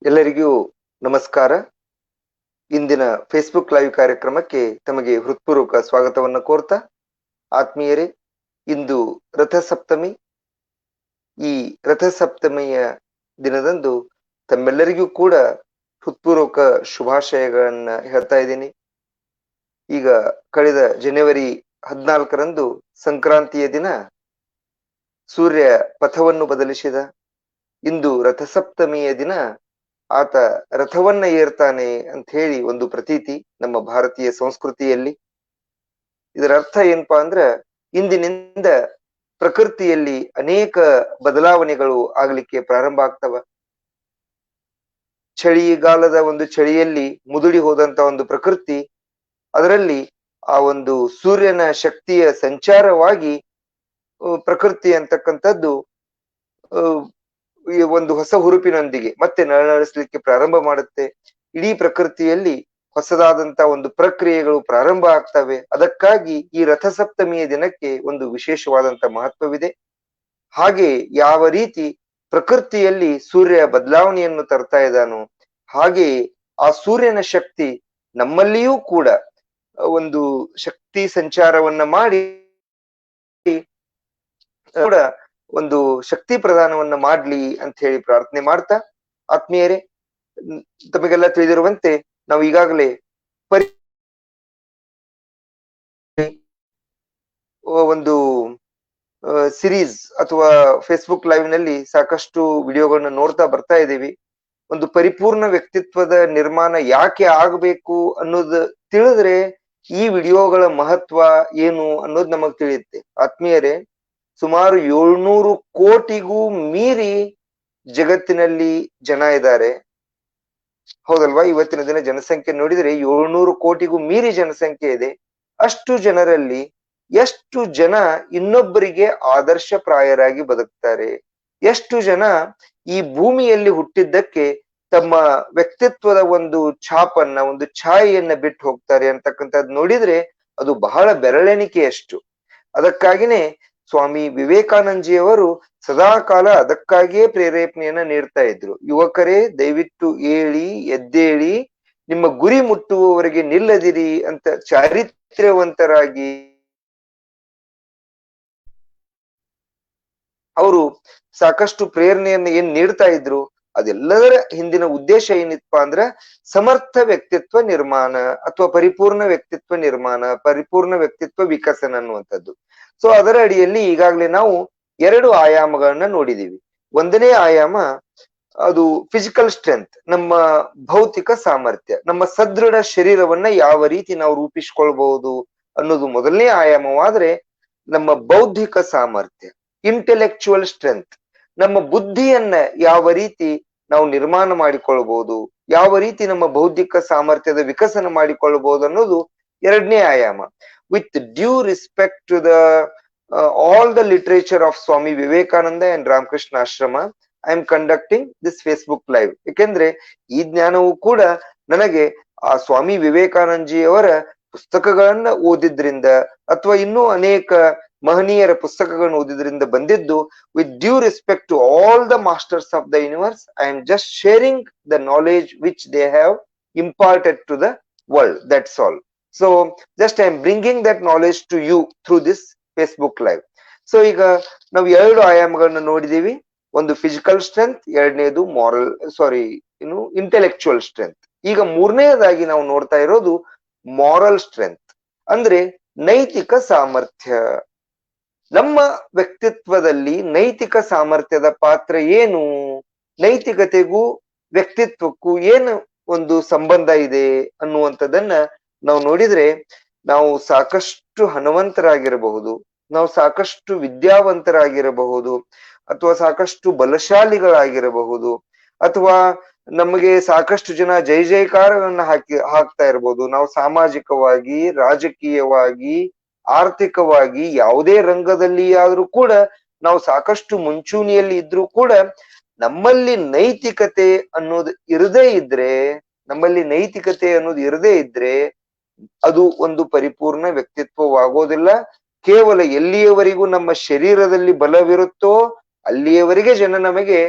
ಎಲ್ಲರಿಗೂ ನಮಸ್ಕಾರ. ಇಂದಿನ ಫೇಸ್ಬುಕ್ ಲೈವ್ ಕಾರ್ಯಕ್ರಮಕ್ಕೆ ತಮಗೆ ಹೃತ್ಪೂರ್ವಕ ಸ್ವಾಗತವನ್ನು ಕೋರ್ತಾ, ಆತ್ಮೀಯರೇ, ಇಂದು ರಥಸಪ್ತಮಿ. ಈ ರಥಸಪ್ತಮಿಯ ದಿನದಂದು ತಮ್ಮೆಲ್ಲರಿಗೂ ಕೂಡ ಹೃತ್ಪೂರ್ವಕ ಶುಭಾಶಯಗಳನ್ನ ಹೇಳ್ತಾ ಇದ್ದೀನಿ. ಈಗ ಕಳೆದ ಜನವರಿ 14ರಂದು ಸಂಕ್ರಾಂತಿಯ ದಿನ ಸೂರ್ಯ ಪಥವನ್ನು ಬದಲಿಸಿದ. ಇಂದು ರಥಸಪ್ತಮಿಯ ದಿನ ಆತ ರಥವನ್ನ ಏರ್ತಾನೆ ಅಂತ ಹೇಳಿ ಒಂದು ಪ್ರತೀತಿ ನಮ್ಮ ಭಾರತೀಯ ಸಂಸ್ಕೃತಿಯಲ್ಲಿ. ಇದರ ಅರ್ಥ ಏನಪ್ಪಾ ಅಂದ್ರ, ಇಂದಿನಿಂದ ಪ್ರಕೃತಿಯಲ್ಲಿ ಅನೇಕ ಬದಲಾವಣೆಗಳು ಆಗ್ಲಿಕ್ಕೆ ಪ್ರಾರಂಭ ಆಗ್ತವ. ಚಳಿಗಾಲದ ಒಂದು ಚಳಿಯಲ್ಲಿ ಮುದುಡಿ ಹೋದಂತ ಒಂದು ಪ್ರಕೃತಿ, ಅದರಲ್ಲಿ ಆ ಒಂದು ಸೂರ್ಯನ ಶಕ್ತಿಯ ಸಂಚಾರವಾಗಿ ಪ್ರಕೃತಿ ಅಂತಕ್ಕಂಥದ್ದು ಈ ಒಂದು ಹೊಸ ಹುರುಪಿನೊಂದಿಗೆ ಮತ್ತೆ ನಳನಳಿಸ್ಲಿಕ್ಕೆ ಪ್ರಾರಂಭ ಮಾಡುತ್ತೆ. ಇಡೀ ಪ್ರಕೃತಿಯಲ್ಲಿ ಹೊಸದಾದಂತ ಒಂದು ಪ್ರಕ್ರಿಯೆಗಳು ಪ್ರಾರಂಭ ಆಗ್ತವೆ. ಅದಕ್ಕಾಗಿ ಈ ರಥಸಪ್ತಮಿಯ ದಿನಕ್ಕೆ ಒಂದು ವಿಶೇಷವಾದಂತ ಮಹತ್ವವಿದೆ. ಹಾಗೆ ಯಾವ ರೀತಿ ಪ್ರಕೃತಿಯಲ್ಲಿ ಸೂರ್ಯ ಬದಲಾವಣೆಯನ್ನು ತರ್ತಾ ಇದ್ದಾನೋ, ಹಾಗೆ ಆ ಸೂರ್ಯನ ಶಕ್ತಿ ನಮ್ಮಲ್ಲಿಯೂ ಕೂಡ ಒಂದು ಶಕ್ತಿ ಸಂಚಾರವನ್ನ ಮಾಡಿ ಕೂಡ ಒಂದು ಶಕ್ತಿ ಪ್ರದಾನವನ್ನ ಮಾಡ್ಲಿ ಅಂತ ಹೇಳಿ ಪ್ರಾರ್ಥನೆ ಮಾಡ್ತಾ, ಆತ್ಮೀಯರೇ, ತಮಗೆಲ್ಲ ತಿಳಿದಿರುವಂತೆ ನಾವು ಈಗಾಗಲೇ ಒಂದು ಸಿರೀಸ್ ಅಥವಾ ಫೇಸ್ಬುಕ್ ಲೈವ್ ನಲ್ಲಿ ಸಾಕಷ್ಟು ವಿಡಿಯೋಗಳನ್ನ ನೋಡ್ತಾ ಬರ್ತಾ ಇದ್ದೀವಿ. ಒಂದು ಪರಿಪೂರ್ಣ ವ್ಯಕ್ತಿತ್ವದ ನಿರ್ಮಾಣ ಯಾಕೆ ಆಗ್ಬೇಕು ಅನ್ನೋದು ತಿಳಿದ್ರೆ ಈ ವಿಡಿಯೋಗಳ ಮಹತ್ವ ಏನು ಅನ್ನೋದು ನಮಗ್ ತಿಳಿಯುತ್ತೆ. ಆತ್ಮೀಯರೇ, ಸುಮಾರು 700 ಕೋಟಿಗೂ ಮೀರಿ ಜಗತ್ತಿನಲ್ಲಿ ಜನ ಇದ್ದಾರೆ, ಹೌದಲ್ವಾ? ಇವತ್ತಿನ ದಿನ ಜನಸಂಖ್ಯೆ ನೋಡಿದ್ರೆ 700 ಕೋಟಿಗೂ ಮೀರಿ ಜನಸಂಖ್ಯೆ ಇದೆ. ಅಷ್ಟು ಜನರಲ್ಲಿ ಎಷ್ಟು ಜನ ಇನ್ನೊಬ್ಬರಿಗೆ ಆದರ್ಶಪ್ರಾಯರಾಗಿ ಬದುಕ್ತಾರೆ? ಎಷ್ಟು ಜನ ಈ ಭೂಮಿಯಲ್ಲಿ ಹುಟ್ಟಿದ್ದಕ್ಕೆ ತಮ್ಮ ವ್ಯಕ್ತಿತ್ವದ ಒಂದು ಛಾಪನ್ನ, ಒಂದು ಛಾಯೆಯನ್ನ ಬಿಟ್ಟು ಹೋಗ್ತಾರೆ ಅಂತಕ್ಕಂಥದ್ದು ನೋಡಿದ್ರೆ ಅದು ಬಹಳ ಬೆರಳೆಣಿಕೆಯಷ್ಟು. ಅದಕ್ಕಾಗಿನೇ ಸ್ವಾಮಿ ವಿವೇಕಾನಂದಜಿಯವರು ಸದಾ ಕಾಲ ಅದಕ್ಕಾಗಿಯೇ ಪ್ರೇರೇಪಣೆಯನ್ನ ನೀಡ್ತಾ ಇದ್ರು. ಯುವಕರೇ, ದಯವಿಟ್ಟು ಏಳಿ ಎದ್ದೇಳಿ, ನಿಮ್ಮ ಗುರಿ ಮುಟ್ಟುವವರೆಗೆ ನಿಲ್ಲದಿರಿ ಅಂತ ಚಾರಿತ್ರ್ಯವಂತರಾಗಿ ಅವರು ಸಾಕಷ್ಟು ಪ್ರೇರಣೆಯನ್ನ ಏನ್ ನೀಡ್ತಾ ಇದ್ರು. ಅದೆಲ್ಲದರ ಹಿಂದಿನ ಉದ್ದೇಶ ಏನಿತ್ತಪ್ಪ ಅಂದ್ರ ಸಮರ್ಥ ವ್ಯಕ್ತಿತ್ವ ನಿರ್ಮಾಣ ಅಥವಾ ಪರಿಪೂರ್ಣ ವ್ಯಕ್ತಿತ್ವ ನಿರ್ಮಾಣ, ಪರಿಪೂರ್ಣ ವ್ಯಕ್ತಿತ್ವ ವಿಕಸನ ಅನ್ನುವಂಥದ್ದು. ಸೊ ಅದರ ಅಡಿಯಲ್ಲಿ ಈಗಾಗಲೇ ನಾವು 2 ಆಯಾಮಗಳನ್ನ ನೋಡಿದೀವಿ. ಒಂದನೇ ಆಯಾಮ ಅದು ಫಿಸಿಕಲ್ ಸ್ಟ್ರೆಂತ್, ನಮ್ಮ ಭೌತಿಕ ಸಾಮರ್ಥ್ಯ, ನಮ್ಮ ಸದೃಢ ಶರೀರವನ್ನ ಯಾವ ರೀತಿ ನಾವು ರೂಪಿಸ್ಕೊಳ್ಬಹುದು ಅನ್ನೋದು ಮೊದಲನೇ ಆಯಾಮವಾದ್ರೆ, ನಮ್ಮ ಬೌದ್ಧಿಕ ಸಾಮರ್ಥ್ಯ, ಇಂಟೆಲೆಕ್ಚುವಲ್ ಸ್ಟ್ರೆಂತ್, ನಮ್ಮ ಬುದ್ಧಿಯನ್ನ ಯಾವ ರೀತಿ ನಾವು ನಿರ್ಮಾಣ ಮಾಡಿಕೊಳ್ಬಹುದು, ಯಾವ ರೀತಿ ನಮ್ಮ ಬೌದ್ಧಿಕ ಸಾಮರ್ಥ್ಯದ ವಿಕಸನ ಮಾಡಿಕೊಳ್ಬಹುದು ಅನ್ನೋದು ಎರಡನೇ ಆಯಾಮ. With due respect to the all the literature of Swami Vivekananda and Ramakrishna Ashrama, I am conducting this Facebook live. ಏಕೆಂದ್ರೆ ಈ ಜ್ಞಾನವು ಕೂಡ ನನಗೆ ಆ ಸ್ವಾಮಿ ವಿವೇಕಾನಂದಜಿಯವರ ಪುಸ್ತಕಗಳನ್ನ ಓದಿದ್ರಿಂದ ಅಥವಾ ಇನ್ನೂ ಅನೇಕ ಮಹನೀಯರ ಪುಸ್ತಕಗಳನ್ನು ಓದಿದ್ರಿಂದ ಬಂದಿದ್ದು. With due respect to all the masters of the universe, I am just sharing the knowledge which they have imparted to the world. That's all. So just I am bringing that knowledge to you through this Facebook live. So ಈಗ ನಾವು 2 ಆಯಾಮಗಳನ್ನ ನೋಡಿದೀವಿ. ಒಂದು physical strength, ಎರಡನೇದು intellectual strength. ಈಗ ಮೂರನೇದಾಗಿ ನಾವು ನೋಡ್ತಾ ಇರೋದು ಮಾರಲ್ ಸ್ಟ್ರೆಂತ್, ಅಂದ್ರೆ ನೈತಿಕ ಸಾಮರ್ಥ್ಯ. ನಮ್ಮ ವ್ಯಕ್ತಿತ್ವದಲ್ಲಿ ನೈತಿಕ ಸಾಮರ್ಥ್ಯದ ಪಾತ್ರ ಏನು? ನೈತಿಕತೆಗೂ ವ್ಯಕ್ತಿತ್ವಕ್ಕೂ ಏನು ಒಂದು ಸಂಬಂಧ ಇದೆ ಅನ್ನುವಂಥದ್ದನ್ನ ನಾವು ನೋಡಿದ್ರೆ, ನಾವು ಸಾಕಷ್ಟು ಹಣವಂತರಾಗಿರಬಹುದು, ನಾವು ಸಾಕಷ್ಟು ವಿದ್ಯಾವಂತರಾಗಿರಬಹುದು, ಅಥವಾ ಸಾಕಷ್ಟು ಬಲಶಾಲಿಗಳಾಗಿರಬಹುದು, ಅಥವಾ ನಮಗೆ ಸಾಕಷ್ಟು ಜನ ಜೈ ಜೈಕಾರಗಳನ್ನ ಹಾಕ್ತಾ ಇರಬಹುದು. ನಾವು ಸಾಮಾಜಿಕವಾಗಿ, ರಾಜಕೀಯವಾಗಿ, ಆರ್ಥಿಕವಾಗಿ ಯಾವುದೇ ರಂಗದಲ್ಲಿ ಆದ್ರೂ ಕೂಡ ನಾವು ಸಾಕಷ್ಟು ಮುಂಚೂಣಿಯಲ್ಲಿ ಇದ್ರೂ ಕೂಡ ನಮ್ಮಲ್ಲಿ ನೈತಿಕತೆ ಅನ್ನೋದು ಇರದೇ ಇದ್ರೆ ಅದು ಒಂದು ಪರಿಪೂರ್ಣ ವ್ಯಕ್ತಿತ್ವವಾಗೋದಿಲ್ಲ. ಕೇವಲ ಎಲ್ಲಿಯವರೆಗೂ ನಮ್ಮ ಶರೀರದಲ್ಲಿ ಬಲವಿರುತ್ತೋ ಅಲ್ಲಿಯವರೆಗೆ ಜನ ನಮಗೆ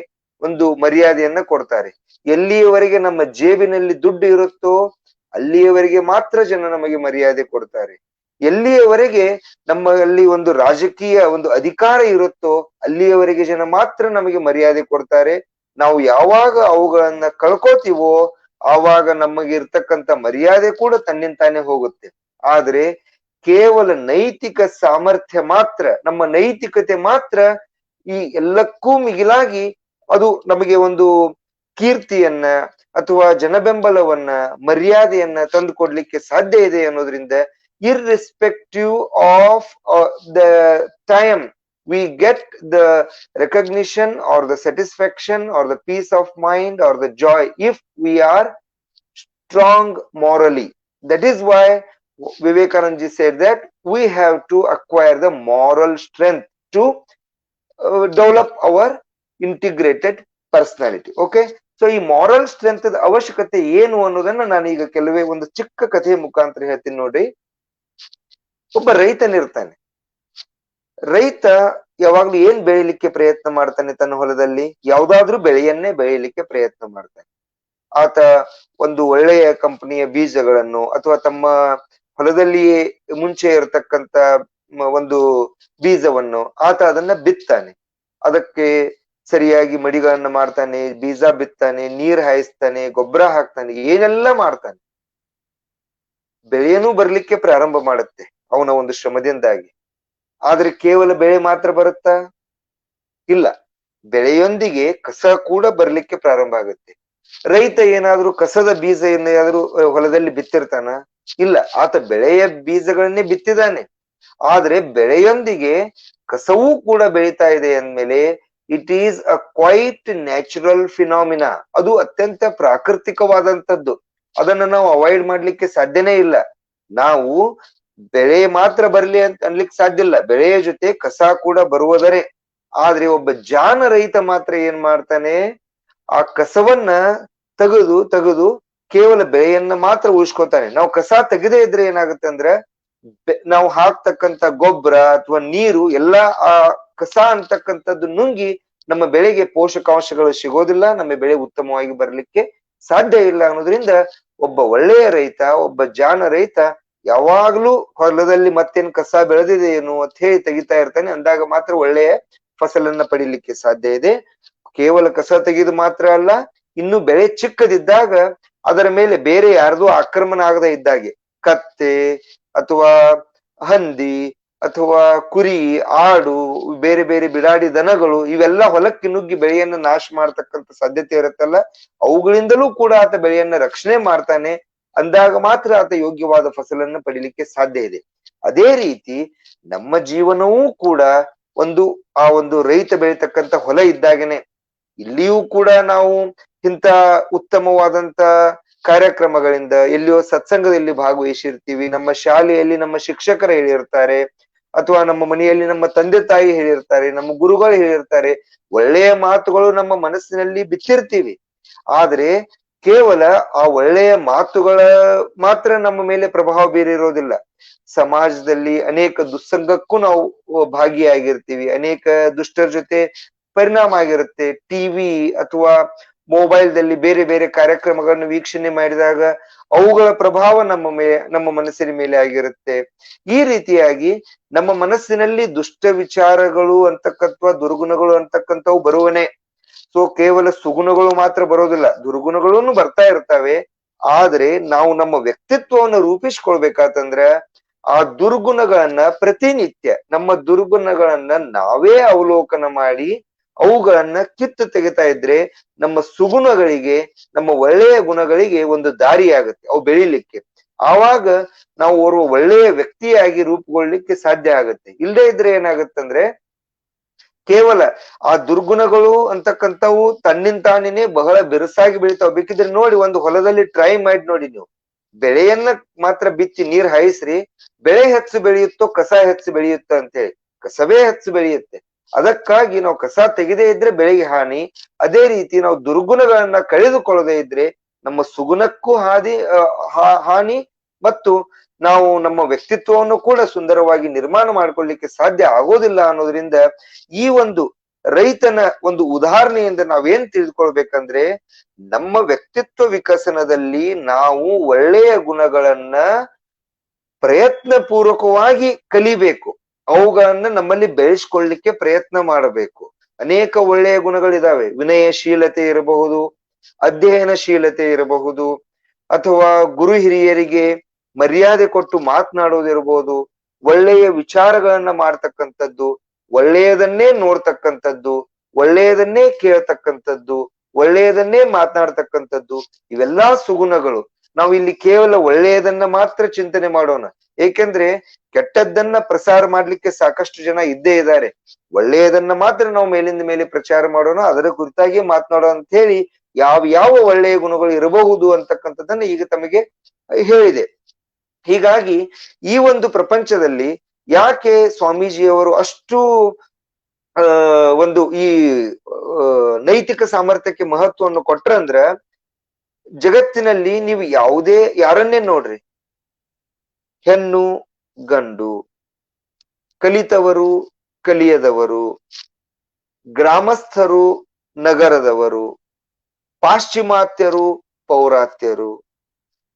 ಒಂದು ಮರ್ಯಾದೆಯನ್ನ ಕೊಡ್ತಾರೆ. ಎಲ್ಲಿಯವರೆಗೆ ನಮ್ಮ ಜೇಬಿನಲ್ಲಿ ದುಡ್ಡು ಇರುತ್ತೋ ಅಲ್ಲಿಯವರೆಗೆ ಮಾತ್ರ ಜನ ನಮಗೆ ಮರ್ಯಾದೆ ಕೊಡ್ತಾರೆ. ಎಲ್ಲಿಯವರೆಗೆ ನಮ್ಮಲ್ಲಿ ಒಂದು ರಾಜಕೀಯ ಒಂದು ಅಧಿಕಾರ ಇರುತ್ತೋ ಅಲ್ಲಿಯವರೆಗೆ ಜನ ಮಾತ್ರ ನಮಗೆ ಮರ್ಯಾದೆ ಕೊಡ್ತಾರೆ. ನಾವು ಯಾವಾಗ ಅವುಗಳನ್ನ ಕಳ್ಕೋತೀವೋ ಆವಾಗ ನಮಗೆ ಇರ್ತಕ್ಕಂಥ ಮರ್ಯಾದೆ ಕೂಡ ತನ್ನಿಂತಾನೆ ಹೋಗುತ್ತೆ. ಆದ್ರೆ ಕೇವಲ ನೈತಿಕ ಸಾಮರ್ಥ್ಯ ಮಾತ್ರ, ನಮ್ಮ ನೈತಿಕತೆ ಮಾತ್ರ ಈ ಎಲ್ಲಕ್ಕೂ ಮಿಗಿಲಾಗಿ ಅದು ನಮಗೆ ಒಂದು ಕೀರ್ತಿಯನ್ನ ಅಥವಾ ಜನಬೆಂಬಲವನ್ನ ಮರ್ಯಾದೆಯನ್ನ ತಂದು ಕೊಡ್ಲಿಕ್ಕೆ ಸಾಧ್ಯ ಇದೆ ಅನ್ನೋದ್ರಿಂದ irrespective of the time we get the recognition or the satisfaction or the peace of mind or the joy if we are strong morally. That is why Vivekananda ji said that we have to acquire the moral strength to develop our integrated personality. Okay, so ಈ moral strength ಅವಶ್ಯಕತೆ ಏನು ಅನ್ನೋದನ್ನ ನಾನು ಈಗ ಕೆಲವೇ ಒಂದು ಚಿಕ್ಕ ಕಥೆಯ ಮುಖಾಂತರ ಹೇಳ್ತೀನಿ ನೋಡ್ರಿ. ಒಬ್ಬ ರೈತನಿರ್ತಾನೆ. ರೈತ ಯಾವಾಗ್ಲೂ ಏನ್ ಬೆಳಿಲಿಕ್ಕೆ ಪ್ರಯತ್ನ ಮಾಡ್ತಾನೆ? ತನ್ನ ಹೊಲದಲ್ಲಿ ಯಾವ್ದಾದ್ರೂ ಬೆಳೆಯನ್ನೇ ಬೆಳಿಲಿಕ್ಕೆ ಪ್ರಯತ್ನ ಮಾಡ್ತಾನೆ. ಆತ ಒಂದು ಒಳ್ಳೆಯ ಕಂಪನಿಯ ಬೀಜಗಳನ್ನು ಅಥವಾ ತಮ್ಮ ಹೊಲದಲ್ಲಿಯೇ ಮುಂಚೆ ಇರತಕ್ಕಂತ ಒಂದು ಬೀಜವನ್ನು ಆತ ಅದನ್ನ ಬಿತ್ತಾನೆ. ಅದಕ್ಕೆ ಸರಿಯಾಗಿ ಮಡಿಗಳನ್ನ ಮಾಡ್ತಾನೆ, ಬೀಜ ಬಿತ್ತಾನೆ, ನೀರ್ ಹಾಯಿಸ್ತಾನೆ, ಗೊಬ್ಬರ ಹಾಕ್ತಾನೆ, ಏನೆಲ್ಲ ಮಾಡ್ತಾನೆ. ಬೆಳೆಯನೂ ಬರ್ಲಿಕ್ಕೆ ಪ್ರಾರಂಭ ಮಾಡುತ್ತೆ ಅವನ ಒಂದು ಶ್ರಮದಿಂದಾಗಿ. ಆದ್ರೆ ಕೇವಲ ಬೆಳೆ ಮಾತ್ರ ಬರುತ್ತಾ? ಇಲ್ಲ, ಬೆಳೆಯೊಂದಿಗೆ ಕಸ ಕೂಡ ಬರ್ಲಿಕ್ಕೆ ಪ್ರಾರಂಭ ಆಗುತ್ತೆ. ರೈತ ಏನಾದ್ರೂ ಕಸದ ಬೀಜ ಏನಾದ್ರೂ ಹೊಲದಲ್ಲಿ ಬಿತ್ತಿರ್ತಾನ? ಇಲ್ಲ, ಆತ ಬೆಳೆಯ ಬೀಜಗಳನ್ನೇ ಬಿತ್ತಿದಾನೆ. ಆದ್ರೆ ಬೆಳೆಯೊಂದಿಗೆ ಕಸವೂ ಕೂಡ ಬೆಳೀತಾ ಇದೆ ಅಂದ್ಮೇಲೆ it is a quite natural phenomena. ಅದು ಅತ್ಯಂತ ಪ್ರಾಕೃತಿಕವಾದಂಥದ್ದು. ಅದನ್ನ ನಾವು ಅವಾಯ್ಡ್ ಮಾಡ್ಲಿಕ್ಕೆ ಸಾಧ್ಯನೇ ಇಲ್ಲ. ನಾವು ಬೆಳೆ ಮಾತ್ರ ಬರ್ಲಿ ಅಂತ ಅನ್ಲಿಕ್ಕೆ ಸಾಧ್ಯ ಇಲ್ಲ, ಬೆಳೆಯ ಜೊತೆ ಕಸ ಕೂಡ ಬರುವುದರೆ. ಆದ್ರೆ ಒಬ್ಬ ಜಾಣ ರೈತ ಮಾತ್ರ ಏನ್ ಮಾಡ್ತಾನೆ? ಆ ಕಸವನ್ನ ತೆಗೆದು ತೆಗೆದು ಕೇವಲ ಬೆಳೆಯನ್ನ ಮಾತ್ರ ಉಳಿಸ್ಕೊತಾನೆ. ನಾವು ಕಸ ತೆಗೆದೇ ಇದ್ರೆ ಏನಾಗುತ್ತೆ ಅಂದ್ರೆ ನಾವು ಹಾಕ್ತಕ್ಕಂತ ಗೊಬ್ಬರ ಅಥವಾ ನೀರು ಎಲ್ಲಾ ಆ ಕಸ ಅಂತಕ್ಕಂಥದ್ದು ನುಂಗಿ ನಮ್ಮ ಬೆಳೆಗೆ ಪೋಷಕಾಂಶಗಳು ಸಿಗೋದಿಲ್ಲ, ನಮ್ಮ ಬೆಳೆ ಉತ್ತಮವಾಗಿ ಬರ್ಲಿಕ್ಕೆ ಸಾಧ್ಯ ಇಲ್ಲ. ಅನ್ನೋದ್ರಿಂದ ಒಬ್ಬ ಒಳ್ಳೆಯ ರೈತ, ಒಬ್ಬ ಜಾಣ ರೈತ ಯಾವಾಗ್ಲೂ ಹೊಲದಲ್ಲಿ ಮತ್ತೇನ್ ಕಸ ಬೆಳೆದಿದೆ ಏನು ಅಂತ ಹೇಳಿ ತೆಗಿತಾ ಇರ್ತಾನೆ. ಅಂದಾಗ ಮಾತ್ರ ಒಳ್ಳೆಯ ಫಸಲನ್ನ ಪಡಿಲಿಕ್ಕೆ ಸಾಧ್ಯ ಇದೆ. ಕೇವಲ ಕಸ ತೆಗೆದು ಮಾತ್ರ ಅಲ್ಲ, ಇನ್ನು ಬೆಳೆ ಚಿಕ್ಕದಿದ್ದಾಗ ಅದರ ಮೇಲೆ ಬೇರೆ ಯಾರ್ದು ಆಕ್ರಮಣ ಆಗದೆ ಇದ್ದಾಗೆ ಕತ್ತೆ ಅಥವಾ ಹಂದಿ ಅಥವಾ ಕುರಿ, ಆಡು, ಬೇರೆ ಬೇರೆ ಬಿಡಾಡಿ ದನಗಳು ಇವೆಲ್ಲ ಹೊಲಕ್ಕೆ ನುಗ್ಗಿ ಬೆಳೆಯನ್ನ ನಾಶ ಮಾಡ್ತಕ್ಕಂಥ ಸಾಧ್ಯತೆ ಇರುತ್ತಲ್ಲ, ಅವುಗಳಿಂದಲೂ ಕೂಡ ಆತ ಬೆಳೆಯನ್ನ ರಕ್ಷಣೆ ಮಾಡ್ತಾನೆ. ಅಂದಾಗ ಮಾತ್ರ ಆತ ಯೋಗ್ಯವಾದ ಫಸಲನ್ನ ಪಡಿಲಿಕ್ಕೆ ಸಾಧ್ಯ ಇದೆ. ಅದೇ ರೀತಿ ನಮ್ಮ ಜೀವನವೂ ಕೂಡ ಆ ಒಂದು ರೈತ ಬೆಳೀತಕ್ಕಂಥ ಹೊಲ ಇದ್ದಾಗನೆ. ಇಲ್ಲಿಯೂ ಕೂಡ ನಾವು ಇಂಥ ಉತ್ತಮವಾದಂತ ಕಾರ್ಯಕ್ರಮಗಳಿಂದ ಎಲ್ಲಿಯೋ ಸತ್ಸಂಗದಲ್ಲಿ ಭಾಗವಹಿಸಿರ್ತೀವಿ, ನಮ್ಮ ಶಾಲೆಯಲ್ಲಿ ನಮ್ಮ ಶಿಕ್ಷಕರು ಹೇಳಿರ್ತಾರೆ, ಅಥವಾ ನಮ್ಮ ಮನೆಯಲ್ಲಿ ನಮ್ಮ ತಂದೆ ತಾಯಿ ಹೇಳಿರ್ತಾರೆ, ನಮ್ಮ ಗುರುಗಳು ಹೇಳಿರ್ತಾರೆ, ಒಳ್ಳೆಯ ಮಾತುಗಳು ನಮ್ಮ ಮನಸ್ಸಿನಲ್ಲಿ ಬಿತ್ತಿರ್ತೀವಿ. ಆದ್ರೆ ಕೇವಲ ಆ ಒಳ್ಳೆಯ ಮಾತುಗಳ ಮಾತ್ರ ನಮ್ಮ ಮೇಲೆ ಪ್ರಭಾವ ಬೀರಿರೋದಿಲ್ಲ. ಸಮಾಜದಲ್ಲಿ ಅನೇಕ ದುಸ್ಸಂಗಕ್ಕೂ ನಾವು ಭಾಗಿಯಾಗಿರ್ತೀವಿ, ಅನೇಕ ದುಷ್ಟರ ಜೊತೆ ಪರಿಣಾಮ ಆಗಿರುತ್ತೆ. ಟಿವಿ ಅಥವಾ ಮೊಬೈಲ್ದಲ್ಲಿ ಬೇರೆ ಬೇರೆ ಕಾರ್ಯಕ್ರಮಗಳನ್ನು ವೀಕ್ಷಣೆ ಮಾಡಿದಾಗ ಅವುಗಳ ಪ್ರಭಾವ ನಮ್ಮ ಮನಸ್ಸಿನ ಮೇಲೆ ಆಗಿರುತ್ತೆ. ಈ ರೀತಿಯಾಗಿ ನಮ್ಮ ಮನಸ್ಸಿನಲ್ಲಿ ದುಷ್ಟ ವಿಚಾರಗಳು ಅಂತಕ್ಕಂಥ ದುರ್ಗುಣಗಳು ಅಂತಕ್ಕಂಥವು ಬರುವನೆ. ಸೊ ಕೇವಲ ಸುಗುಣಗಳು ಮಾತ್ರ ಬರೋದಿಲ್ಲ, ದುರ್ಗುಣಗಳೂ ಬರ್ತಾ ಇರ್ತವೆ. ಆದ್ರೆ ನಾವು ನಮ್ಮ ವ್ಯಕ್ತಿತ್ವವನ್ನು ರೂಪಿಸ್ಕೊಳ್ಬೇಕಾತಂದ್ರ ಆ ದುರ್ಗುಣಗಳನ್ನ ಪ್ರತಿನಿತ್ಯ ನಮ್ಮ ದುರ್ಗುಣಗಳನ್ನ ನಾವೇ ಅವಲೋಕನ ಮಾಡಿ ಅವುಗಳನ್ನ ಕಿತ್ತು ತೆಗಿತಾ ಇದ್ರೆ ನಮ್ಮ ಸುಗುಣಗಳಿಗೆ, ನಮ್ಮ ಒಳ್ಳೆಯ ಗುಣಗಳಿಗೆ ಒಂದು ದಾರಿ ಆಗುತ್ತೆ ಅವು ಬೆಳಿಲಿಕ್ಕೆ. ಆವಾಗ ನಾವು ಓರ್ವ ಒಳ್ಳೆಯ ವ್ಯಕ್ತಿಯಾಗಿ ರೂಪುಗೊಳ್ಳಿಕ್ಕೆ ಸಾಧ್ಯ ಆಗುತ್ತೆ. ಇಲ್ಲದೆ ಇದ್ರೆ ಏನಾಗುತ್ತಂದ್ರೆ ಕೇವಲ ಆ ದುರ್ಗುಣಗಳು ಅಂತಕ್ಕಂಥವು ತನ್ನಿಂತಾನೇ ಬಹಳ ಬೆರಸಾಗಿ ಬೆಳಿತಾವ. ಬೇಕಿದ್ರೆ ನೋಡಿ, ಒಂದು ಹೊಲದಲ್ಲಿ ಟ್ರೈ ಮಾಡಿ ನೋಡಿ ನೀವು, ಬೆಳೆಯನ್ನ ಮಾತ್ರ ಬಿತ್ತಿ ನೀರ್ ಹಾಯಿಸ್ರಿ, ಬೆಳೆ ಹೆಚ್ಚು ಬೆಳೆಯುತ್ತೋ ಕಸ ಹೆಚ್ಚು ಬೆಳೆಯುತ್ತೋ ಅಂತೇಳಿ? ಕಸವೇ ಹೆಚ್ಚು ಬೆಳೆಯುತ್ತೆ. ಅದಕ್ಕಾಗಿ ನಾವು ಕಸ ತೆಗೆದೇ ಇದ್ರೆ ಬೆಳೆಗೆ ಹಾನಿ. ಅದೇ ರೀತಿ ನಾವು ದುರ್ಗುಣಗಳನ್ನ ಕಳೆದುಕೊಳ್ಳದೆ ಇದ್ರೆ ನಮ್ಮ ಸುಗುಣಕ್ಕೂ ಹಾನಿ, ಮತ್ತು ನಾವು ನಮ್ಮ ವ್ಯಕ್ತಿತ್ವವನ್ನು ಕೂಡ ಸುಂದರವಾಗಿ ನಿರ್ಮಾಣ ಮಾಡ್ಕೊಳ್ಳಿಕ್ಕೆ ಸಾಧ್ಯ ಆಗೋದಿಲ್ಲ. ಅನ್ನೋದ್ರಿಂದ ಈ ಒಂದು ರೈತನ ಒಂದು ಉದಾಹರಣೆಯಿಂದ ನಾವೇನ್ ತಿಳಿದುಕೊಳ್ಬೇಕಂದ್ರೆ, ನಮ್ಮ ವ್ಯಕ್ತಿತ್ವ ವಿಕಸನದಲ್ಲಿ ನಾವು ಒಳ್ಳೆಯ ಗುಣಗಳನ್ನ ಪ್ರಯತ್ನ ಪೂರ್ವಕವಾಗಿ ಕಲಿಬೇಕು. ಅವುಗಳನ್ನ ನಮ್ಮಲ್ಲಿ ಬೆಳೆಸ್ಕೊಳ್ಳಿಕ್ಕೆ ಪ್ರಯತ್ನ ಮಾಡಬೇಕು. ಅನೇಕ ಒಳ್ಳೆಯ ಗುಣಗಳಿದಾವೆ. ವಿನಯಶೀಲತೆ ಇರಬಹುದು, ಅಧ್ಯಯನಶೀಲತೆ ಇರಬಹುದು, ಅಥವಾ ಗುರು ಹಿರಿಯರಿಗೆ ಮರ್ಯಾದೆ ಕೊಟ್ಟು ಮಾತನಾಡೋದಿರ್ಬೋದು, ಒಳ್ಳೆಯ ವಿಚಾರಗಳನ್ನ ಮಾಡ್ತಕ್ಕಂಥದ್ದು, ಒಳ್ಳೆಯದನ್ನೇ ನೋಡ್ತಕ್ಕಂಥದ್ದು, ಒಳ್ಳೆಯದನ್ನೇ ಕೇಳ್ತಕ್ಕಂಥದ್ದು, ಒಳ್ಳೆಯದನ್ನೇ ಮಾತನಾಡ್ತಕ್ಕಂಥದ್ದು, ಇವೆಲ್ಲಾ ಸುಗುಣಗಳು. ನಾವು ಇಲ್ಲಿ ಕೇವಲ ಒಳ್ಳೆಯದನ್ನ ಮಾತ್ರ ಚಿಂತನೆ ಮಾಡೋಣ. ಏಕೆಂದ್ರೆ ಕೆಟ್ಟದ್ದನ್ನ ಪ್ರಸಾರ ಮಾಡ್ಲಿಕ್ಕೆ ಸಾಕಷ್ಟು ಜನ ಇದ್ದೇ ಇದ್ದಾರೆ. ಒಳ್ಳೆಯದನ್ನ ಮಾತ್ರ ನಾವು ಮೇಲಿಂದ ಮೇಲೆ ಪ್ರಚಾರ ಮಾಡೋಣ, ಅದರ ಕುರಿತಾಗಿ ಮಾತನಾಡೋಣ ಅಂತ ಹೇಳಿ ಯಾವ ಒಳ್ಳೆಯ ಗುಣಗಳು ಇರಬಹುದು ಅಂತಕ್ಕಂಥದ್ದನ್ನ ಈಗ ತಮಗೆ ಹೇಳಿದೆ. ಹೀಗಾಗಿ ಈ ಒಂದು ಪ್ರಪಂಚದಲ್ಲಿ ಯಾಕೆ ಸ್ವಾಮೀಜಿಯವರು ಅಷ್ಟು ಒಂದು ಈ ನೈತಿಕ ಸಾಮರ್ಥ್ಯಕ್ಕೆ ಮಹತ್ವವನ್ನು ಕೊಟ್ರಂದ್ರ, ಜಗತ್ತಿನಲ್ಲಿ ನೀವು ಯಾರನ್ನೇ ನೋಡ್ರಿ, ಹೆಣ್ಣು ಗಂಡು, ಕಲಿತವರು ಕಲಿಯದವರು, ಗ್ರಾಮಸ್ಥರು ನಗರದವರು, ಪಾಶ್ಚಿಮಾತ್ಯರು ಪೌರಾತ್ಯರು,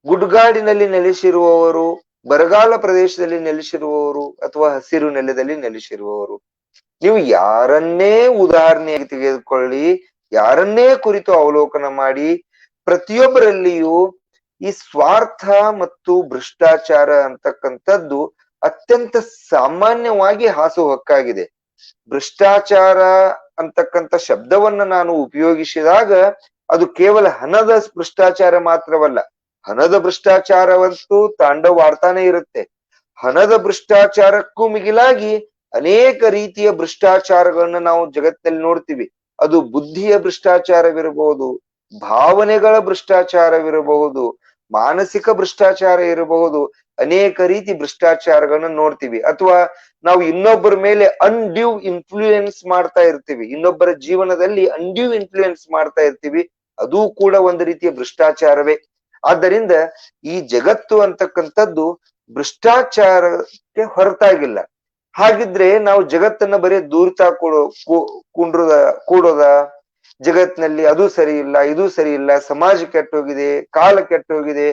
ಗುಡ್ಗಾಡಿನಲ್ಲಿ ನೆಲೆಸಿರುವವರು, ಬರಗಾಲ ಪ್ರದೇಶದಲ್ಲಿ ನೆಲೆಸಿರುವವರು, ಅಥವಾ ಹಸಿರು ನೆಲದಲ್ಲಿ ನೆಲೆಸಿರುವವರು, ನೀವು ಯಾರನ್ನೇ ಉದಾಹರಣೆಯಾಗಿ ತೆಗೆದುಕೊಳ್ಳಿ, ಯಾರನ್ನೇ ಕುರಿತು ಅವಲೋಕನ ಮಾಡಿ, ಪ್ರತಿಯೊಬ್ಬರಲ್ಲಿಯೂ ಈ ಸ್ವಾರ್ಥ ಮತ್ತು ಭ್ರಷ್ಟಾಚಾರ ಅಂತಕ್ಕಂಥದ್ದು ಅತ್ಯಂತ ಸಾಮಾನ್ಯವಾಗಿ ಹಾಸುಹೊಕ್ಕಾಗಿದೆ. ಭ್ರಷ್ಟಾಚಾರ ಅಂತಕ್ಕಂಥ ಶಬ್ದವನ್ನ ನಾನು ಉಪಯೋಗಿಸಿದಾಗ ಅದು ಕೇವಲ ಹಣದ ಭ್ರಷ್ಟಾಚಾರ ಮಾತ್ರವಲ್ಲ. ಹಣದ ಭ್ರಷ್ಟಾಚಾರವಂತೂ ತಾಂಡವಾಡ್ತಾನೆ ಇರುತ್ತೆ. ಹಣದ ಭ್ರಷ್ಟಾಚಾರಕ್ಕೂ ಮಿಗಿಲಾಗಿ ಅನೇಕ ರೀತಿಯ ಭ್ರಷ್ಟಾಚಾರಗಳನ್ನ ನಾವು ಜಗತ್ತಿನಲ್ಲಿ ನೋಡ್ತೀವಿ. ಅದು ಬುದ್ಧಿಯ ಭ್ರಷ್ಟಾಚಾರವಿರಬಹುದು, ಭಾವನೆಗಳ ಭ್ರಷ್ಟಾಚಾರವಿರಬಹುದು, ಮಾನಸಿಕ ಭ್ರಷ್ಟಾಚಾರ ಇರಬಹುದು, ಅನೇಕ ರೀತಿ ಭ್ರಷ್ಟಾಚಾರಗಳನ್ನ ನೋಡ್ತೀವಿ. ಅಥವಾ ನಾವು ಇನ್ನೊಬ್ಬರ ಮೇಲೆ ಅನ್ಡ್ಯೂ ಇನ್ಫ್ಲೂಯೆನ್ಸ್ ಮಾಡ್ತಾ ಇರ್ತೀವಿ, ಇನ್ನೊಬ್ಬರ ಜೀವನದಲ್ಲಿ ಅನ್ಡ್ಯೂ ಇನ್ಫ್ಲೂಯೆನ್ಸ್ ಮಾಡ್ತಾ ಇರ್ತೀವಿ, ಅದು ಕೂಡ ಒಂದು ರೀತಿಯ ಭ್ರಷ್ಟಾಚಾರವೇ. ಆದ್ದರಿಂದ ಈ ಜಗತ್ತು ಅಂತಕ್ಕಂಥದ್ದು ಭ್ರಷ್ಟಾಚಾರಕ್ಕೆ ಹೊರತಾಗಿಲ್ಲ. ಹಾಗಿದ್ರೆ ನಾವು ಜಗತ್ತನ್ನ ಬರೀ ದೂರ್ತಾ ಕೂಡೋದ, ಜಗತ್ನಲ್ಲಿ ಅದು ಸರಿ ಇಲ್ಲ, ಇದು ಸರಿ ಇಲ್ಲ, ಸಮಾಜ ಕೆಟ್ಟೋಗಿದೆ, ಕಾಲ ಕೆಟ್ಟೋಗಿದೆ,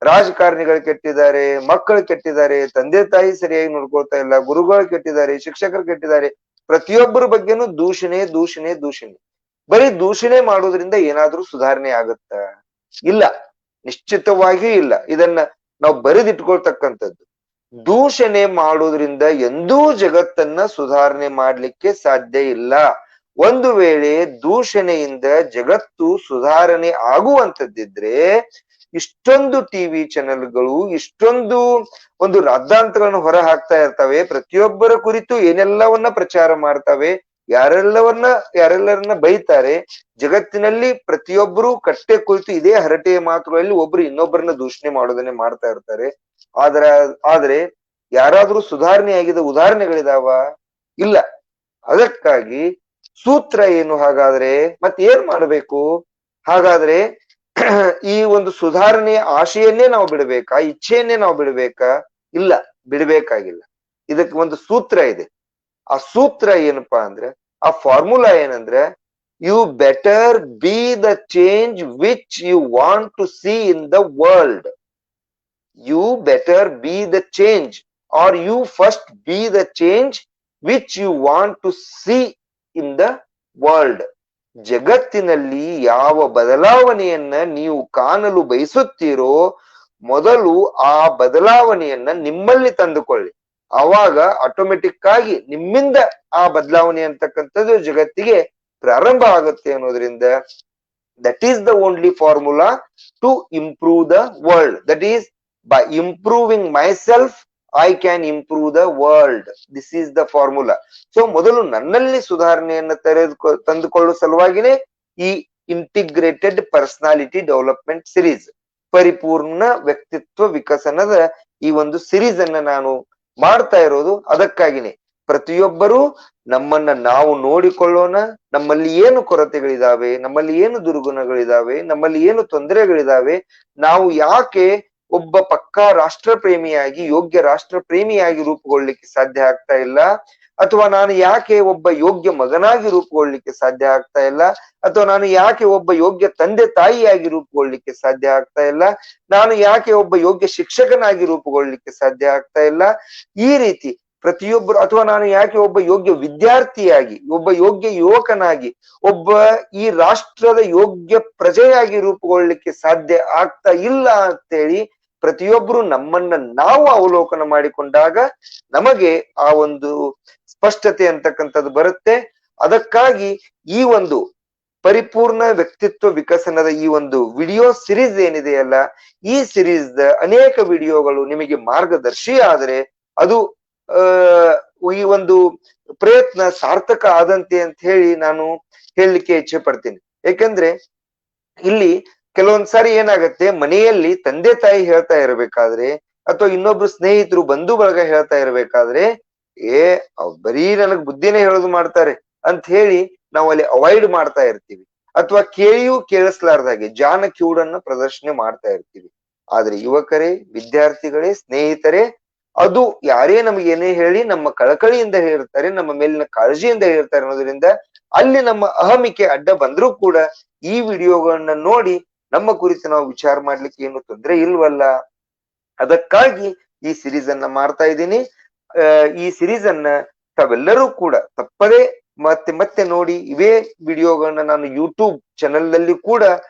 ರಾಜಕಾರಣಿಗಳು ಕೆಟ್ಟಿದ್ದಾರೆ, ಮಕ್ಕಳು ಕೆಟ್ಟಿದ್ದಾರೆ, ತಂದೆ ತಾಯಿ ಸರಿಯಾಗಿ ನೋಡ್ಕೊಳ್ತಾ ಇಲ್ಲ, ಗುರುಗಳು ಕೆಟ್ಟಿದ್ದಾರೆ, ಶಿಕ್ಷಕರು ಕೆಟ್ಟಿದ್ದಾರೆ, ಪ್ರತಿಯೊಬ್ಬರ ಬಗ್ಗೆನೂ ದೂಷಣೆ ದೂಷಣೆ ದೂಷಣೆ. ಬರೀ ದೂಷಣೆ ಮಾಡೋದ್ರಿಂದ ಏನಾದ್ರೂ ಸುಧಾರಣೆ ಆಗತ್ತ? ಇಲ್ಲ, ನಿಶ್ಚಿತವಾಗಿಯೂ ಇಲ್ಲ. ಇದನ್ನ ನಾವು ಬರೆದಿಟ್ಕೊಳ್ತಕ್ಕಂಥದ್ದು. ದೂಷಣೆ ಮಾಡೋದ್ರಿಂದ ಎಂದೂ ಜಗತ್ತನ್ನ ಸುಧಾರಣೆ ಮಾಡ್ಲಿಕ್ಕೆ ಸಾಧ್ಯ ಇಲ್ಲ. ಒಂದು ವೇಳೆ ದೂಷಣೆಯಿಂದ ಜಗತ್ತು ಸುಧಾರಣೆ ಆಗುವಂತದ್ದಿದ್ರೆ ಇಷ್ಟೊಂದು ಟಿವಿ ಚಾನೆಲ್ಗಳು, ಇಷ್ಟೊಂದು ಒಂದು ರಾದ್ಧಾಂತಗಳನ್ನು ಹೊರ ಹಾಕ್ತಾ ಇರ್ತವೆ, ಪ್ರತಿಯೊಬ್ಬರ ಕುರಿತು ಏನೆಲ್ಲವನ್ನ ಪ್ರಚಾರ ಮಾಡ್ತವೆ, ಯಾರೆಲ್ಲರನ್ನ ಬೈತಾರೆ. ಜಗತ್ತಿನಲ್ಲಿ ಪ್ರತಿಯೊಬ್ಬರು ಕಟ್ಟೆ ಕುರಿತು ಇದೇ ಹರಟೆಯ ಮಾತುಗಳಲ್ಲಿ ಒಬ್ರು ಇನ್ನೊಬ್ಬರನ್ನ ದೂಷಣೆ ಮಾಡೋದನ್ನೇ ಮಾಡ್ತಾ ಇರ್ತಾರೆ. ಆದ್ರೆ ಯಾರಾದ್ರೂ ಸುಧಾರಣೆ ಆಗಿದ ಉದಾಹರಣೆಗಳಿದಾವ? ಇಲ್ಲ. ಅದಕ್ಕಾಗಿ ಸೂತ್ರ ಏನು? ಹಾಗಾದ್ರೆ ಮತ್ತೆ ಏನ್ ಮಾಡಬೇಕು? ಹಾಗಾದ್ರೆ ಈ ಒಂದು ಸುಧಾರಣೆಯ ಆಶೆಯನ್ನೇ ನಾವು ಬಿಡಬೇಕಾ? ಇಚ್ಛೆಯನ್ನೇ ನಾವು ಬಿಡಬೇಕಾ? ಇಲ್ಲ, ಬಿಡಬೇಕಾಗಿಲ್ಲ. ಇದಕ್ಕೆ ಒಂದು ಸೂತ್ರ ಇದೆ. ಆ ಸೂತ್ರ ಏನಪ್ಪಾ ಅಂದ್ರೆ, ಆ ಫಾರ್ಮುಲಾ ಏನಂದ್ರೆ, you better be the change which you want to see in the world. You better be the change, or you first be the change which you want to see in the world. ಜಗತ್ತಿನಲ್ಲಿ ಯಾವ ಬದಲಾವಣೆಯನ್ನ ನೀವು ಕಾಣಲು ಬಯಸುತ್ತೀರೋ, ಮೊದಲು ಆ ಬದಲಾವಣೆಯನ್ನ ನಿಮ್ಮಲ್ಲಿ ತಂದುಕೊಳ್ಳಿ. ಆವಾಗ ಆಟೋಮೆಟಿಕ್ ಆಗಿ ನಿಮ್ಮಿಂದ ಆ ಬದಲಾವಣೆ ಅಂತಕ್ಕಂಥದ್ದು ಜಗತ್ತಿಗೆ ಪ್ರಾರಂಭ ಆಗುತ್ತೆ ಅನ್ನೋದ್ರಿಂದ, that is the only formula to improve the world. That is by improving myself I can improve the world. This is the formula. So ಮೊದಲು ನನ್ನಲ್ಲಿ ಸುಧಾರಣೆಯನ್ನ ತಂದುಕೊಳ್ಳುವ ಸಲುವಾಗಿನೇ ಈ ಇಂಟಿಗ್ರೇಟೆಡ್ ಪರ್ಸನಾಲಿಟಿ ಡೆವಲಪ್ಮೆಂಟ್ ಸಿರೀಸ್, ಪರಿಪೂರ್ಣ ವ್ಯಕ್ತಿತ್ವ ವಿಕಸನದ ಈ ಒಂದು ಸಿರೀಸ್ ಅನ್ನ ನಾನು ಮಾಡ್ತಾ ಇರೋದು ಅದಕ್ಕಾಗಿನೇ. ಪ್ರತಿಯೊಬ್ಬರೂ ನಮ್ಮನ್ನ ನಾವು ನೋಡಿಕೊಳ್ಳೋಣ. ನಮ್ಮಲ್ಲಿ ಏನು ಕೊರತೆಗಳಿದಾವೆ, ನಮ್ಮಲ್ಲಿ ಏನು ದುರ್ಗುಣಗಳಿದಾವೆ, ನಮ್ಮಲ್ಲಿ ಏನು ತೊಂದರೆಗಳಿದಾವೆ, ನಾವು ಯಾಕೆ ಒಬ್ಬ ಪಕ್ಕಾ ರಾಷ್ಟ್ರ ಪ್ರೇಮಿಯಾಗಿ, ಯೋಗ್ಯ ರಾಷ್ಟ್ರ ಪ್ರೇಮಿಯಾಗಿ ರೂಪುಗೊಳ್ಳಿಕ್ಕೆ ಸಾಧ್ಯ ಆಗ್ತಾ ಇಲ್ಲ? ಅಥವಾ ನಾನು ಯಾಕೆ ಒಬ್ಬ ಯೋಗ್ಯ ಮಗನಾಗಿ ರೂಪುಗೊಳ್ಳಿಕ್ಕೆ ಸಾಧ್ಯ ಆಗ್ತಾ ಇಲ್ಲ? ಅಥವಾ ನಾನು ಯಾಕೆ ಒಬ್ಬ ಯೋಗ್ಯ ತಂದೆ ತಾಯಿಯಾಗಿ ರೂಪುಗೊಳ್ಳಿಕ್ಕೆ ಸಾಧ್ಯ ಆಗ್ತಾ ಇಲ್ಲ? ನಾನು ಯಾಕೆ ಒಬ್ಬ ಯೋಗ್ಯ ಶಿಕ್ಷಕನಾಗಿ ರೂಪುಗೊಳ್ಳಿಕ್ಕೆ ಸಾಧ್ಯ ಆಗ್ತಾ ಇಲ್ಲ? ಈ ರೀತಿ ಪ್ರತಿಯೊಬ್ಬರು, ಅಥವಾ ನಾನು ಯಾಕೆ ಒಬ್ಬ ಯೋಗ್ಯ ವಿದ್ಯಾರ್ಥಿಯಾಗಿ, ಒಬ್ಬ ಯೋಗ್ಯ ಯುವಕನಾಗಿ, ಒಬ್ಬ ಈ ರಾಷ್ಟ್ರದ ಯೋಗ್ಯ ಪ್ರಜೆಯಾಗಿ ರೂಪುಗೊಳ್ಳಿಕ್ಕೆ ಸಾಧ್ಯ ಆಗ್ತಾ ಇಲ್ಲ ಅಂತೇಳಿ ಪ್ರತಿಯೊಬ್ರು ನಮ್ಮನ್ನ ನಾವು ಅವಲೋಕನ ಮಾಡಿಕೊಂಡಾಗ ನಮಗೆ ಆ ಒಂದು ಸ್ಪಷ್ಟತೆ ಅಂತಕ್ಕಂಥದ್ದು ಬರುತ್ತೆ. ಅದಕ್ಕಾಗಿ ಈ ಒಂದು ಪರಿಪೂರ್ಣ ವ್ಯಕ್ತಿತ್ವ ವಿಕಸನದ ಈ ಒಂದು ವಿಡಿಯೋ ಸಿರೀಸ್ ಏನಿದೆಯಲ್ಲ, ಈ ಸಿರೀಸ್ ಅನೇಕ ವಿಡಿಯೋಗಳು ನಿಮಗೆ ಮಾರ್ಗದರ್ಶಿ ಆದರೆ ಅದು ಈ ಒಂದು ಪ್ರಯತ್ನ ಸಾರ್ಥಕ ಆದಂತೆ ಅಂತ ಹೇಳಿ ನಾನು ಹೇಳಲಿಕ್ಕೆ ಇಚ್ಛೆ ಪಡ್ತೀನಿ. ಯಾಕೆಂದ್ರೆ ಇಲ್ಲಿ ಕೆಲವೊಂದ್ಸಾರಿ ಏನಾಗತ್ತೆ, ಮನೆಯಲ್ಲಿ ತಂದೆ ತಾಯಿ ಹೇಳ್ತಾ ಇರಬೇಕಾದ್ರೆ ಅಥವಾ ಇನ್ನೊಬ್ರು ಸ್ನೇಹಿತರು ಬಂಧು ಬಳಗ ಹೇಳ್ತಾ ಇರಬೇಕಾದ್ರೆ ಬರೀ ನನಗ್ ಬುದ್ಧಿನೇ ಹೇಳೋದು ಮಾಡ್ತಾರೆ ಅಂತ ಹೇಳಿ ನಾವು ಅಲ್ಲಿ ಅವಾಯ್ಡ್ ಮಾಡ್ತಾ ಇರ್ತೀವಿ, ಅಥವಾ ಕೇಳಿಯೂ ಕೇಳಿಸ್ಲಾರ್ದಾಗೆ ಜಾನ ಕಿವುಡನ್ನ ಪ್ರದರ್ಶನ ಮಾಡ್ತಾ ಇರ್ತೀವಿ. ಆದ್ರೆ ಯುವಕರೇ, ವಿದ್ಯಾರ್ಥಿಗಳೇ, ಸ್ನೇಹಿತರೆ, ಅದು ಯಾರೇ ನಮ್ಗೆ ಏನೇ ಹೇಳಿ ನಮ್ಮ ಕಳಕಳಿಯಿಂದ ಹೇಳ್ತಾರೆ, ನಮ್ಮ ಮೇಲಿನ ಕಾಳಜಿಯಿಂದ ಹೇಳ್ತಾರೆ ಅನ್ನೋದ್ರಿಂದ ಅಲ್ಲಿ ನಮ್ಮ ಅಹಮಿಕೆ ಅಡ್ಡ ಬಂದ್ರೂ ಕೂಡ ಈ ವಿಡಿಯೋಗಳನ್ನ ನೋಡಿ ನಮ್ಮ ಕುರಿತು ನಾವು ವಿಚಾರ ಮಾಡ್ಲಿಕ್ಕೆ ಏನು ತೊಂದರೆ ಇಲ್ವಲ್ಲ. ಅದಕ್ಕಾಗಿ ಈ ಸಿರೀಸ್ ಅನ್ನ ಮಾಡ್ತಾ ಇದ್ದೀನಿ. ಈ ಸಿರೀಸ್ ಅನ್ನ ತಾವೆಲ್ಲರೂ ಕೂಡ ತಪ್ಪದೇ ಮತ್ತೆ ಮತ್ತೆ ನೋಡಿ. ಇವೇ ವಿಡಿಯೋಗಳನ್ನ ನಾನು ಯೂಟ್ಯೂಬ್ ಚಾನೆಲ್ ನಲ್ಲಿ ಕೂಡ